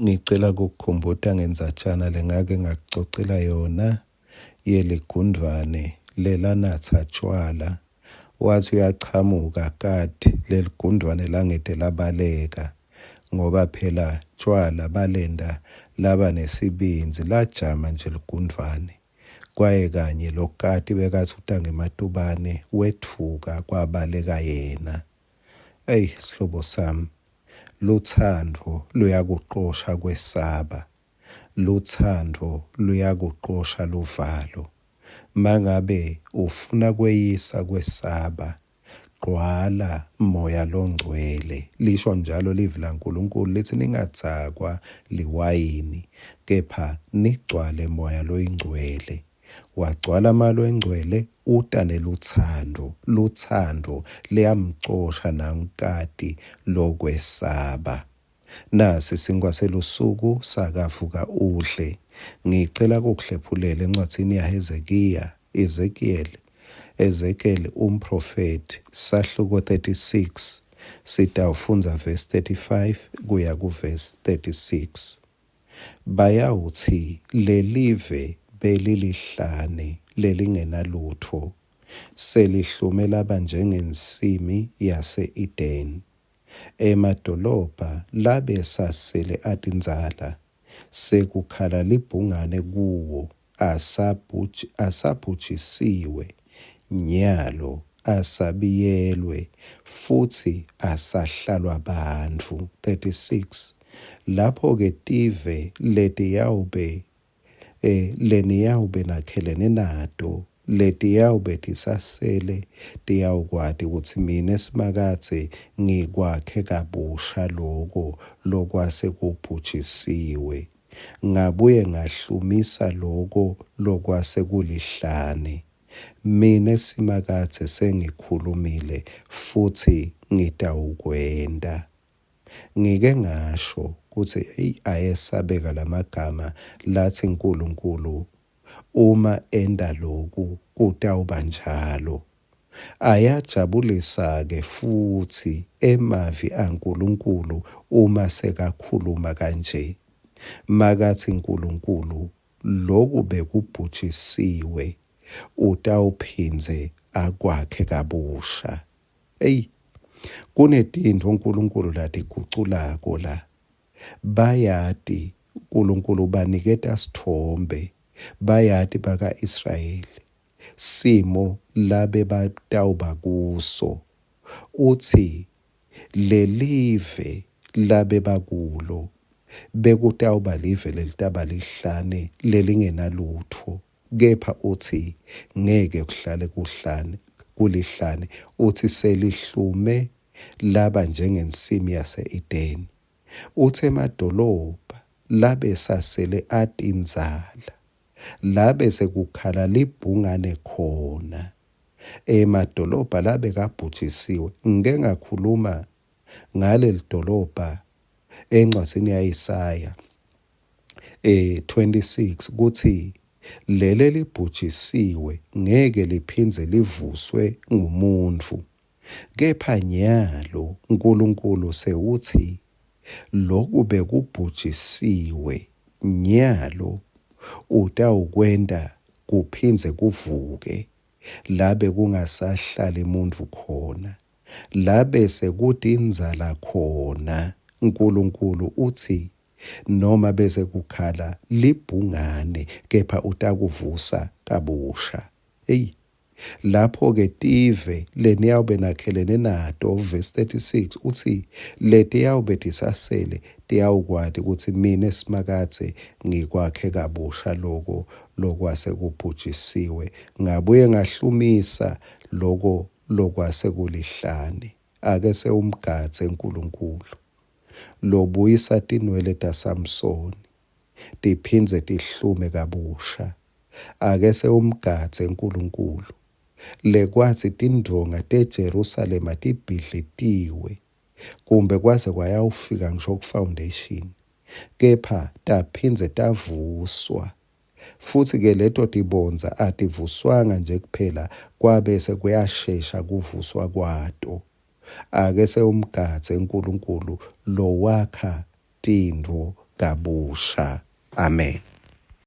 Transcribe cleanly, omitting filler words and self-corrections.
Ngicela ukukukhumbuza ngenzatshana lengake ngakucocela yona yeligundvane lelanatha tshwala. Wathi uyachamuka kati leligundwane langete labaleka ngoba phela tshwala balenda laba nesibinzi lajama nje ligundwane. Kwaye kanye lokati bekathi utange ematubane wetfuka kwabaleka yena. Ey sihlobo sami, luthando luyakuqosha kwesaba. Luthando luyakuqosha luvalo. Mangabe ufuna kweyisa kwesaba, gqwala moya longcwele. Lisho njalo livwi laNkulunkulu lithi ningatsakwa liwayini, kepha nigcwale moya loyingcwele. Wagcwala malo engcwele utane luthando. Luthando liyamcosha nankati lokwesaba. Nasi sinkwa selusuku sakavuka udle. Ngicela ukuhlephulela encwadini yaHezekiya, Ezekiel umprofeti, sahluko 36, sitawufunza verse 35 kuya kuverse 36. Bayawuthi lelive belilihlane lelingenalutho, selihlume laba njengensimi yase-Edeni. Emadolobha labe sasele atinzala, sekukhala libhungane kuwo, asabhujisiwe, nyalo asabiyelwe, futhi asahlalwa bantfu. 36. Lapho-ke tive leniyawube nakhelene nato, letiyawube tisasele, tiyawukwati ukuthi mina esimakathe ngikwakhe kabusha loko lokwase kubhujisiwe. Ngabuye ngahlumisa loko lokwase kulihlane. Mina esimakathe sengikhulumile futhi ngitawukwenda. Ngike ngasho ukuthi ayesabeka lamagama lathi uNkulunkulu uma enda lokhu kutawuba njalo. Ayajabulisa-ke futhi emavi aNkulunkulu uma sekakhuluma kanje. Makathi uNkulunkulu lokhu bekubhujisiwe utawuphindze akwakhe kabusha. Kunetintfo uNkulunkulu latiguculako la. Bayati uNkulunkulu baniketa sithombe. Bayati baka-Israyeli simo labe batawuba kuso. Uthi lelive labe bakulo bekutawuba live lelitaba lihlane lelingenalutho, kepha uthi ngeke kuhlale kulihlane. Uthi selihlume laba njengensimi yase-Edeni. Uthi emadolobha labe sasele atinzala, labe sekukhala libhungane khona. Emadolobha labe kabhujisiwe. Ngike ngakhuluma ngaleli dolobha encwadzini yaIsaya 26 kuthi leli libhujisiwe ngeke liphindze livuswe ngumuntu. Kepha nyalo uNkulunkulu sewuthi lokhu bekubhujisiwe nyalo utawukwenda kuphindze kuvuke. Labe kungasahlali muntu khona, labe sekuti inzala khona. uNkulunkulu uthi noma bese kukhala libhungane, kepha utakuvusa kabusha. Lapho-ke tive leniyawube nakhelene nato, verse 36 uthi letiyawube tisasele tiyawukwati ukuthi mina esimakathe ngikwakhe kabusha loko lokwase kubhujisiwe. Ngabuye ngahlumisa loko lokwase kulihlane. Ake sewumgadze uNkulunkulu lobuyisa tinwele taSamsoni tiphindze tihlume kabusha. Ake sewumgadze uNkulunkulu lekwathi tindonga teJerusalema tibhidlitiwe, kumbe kwaze kwayawufika ngisho ku-foundation, kepha taphindze tavuswa. Futhi-ke leto tibonza ativuswanga nje kuphela, kwabese kuyashesha kuvuswa kwato. Ake sewumgadze uNkulunkulu lowakha tintfo kabusha. Amen.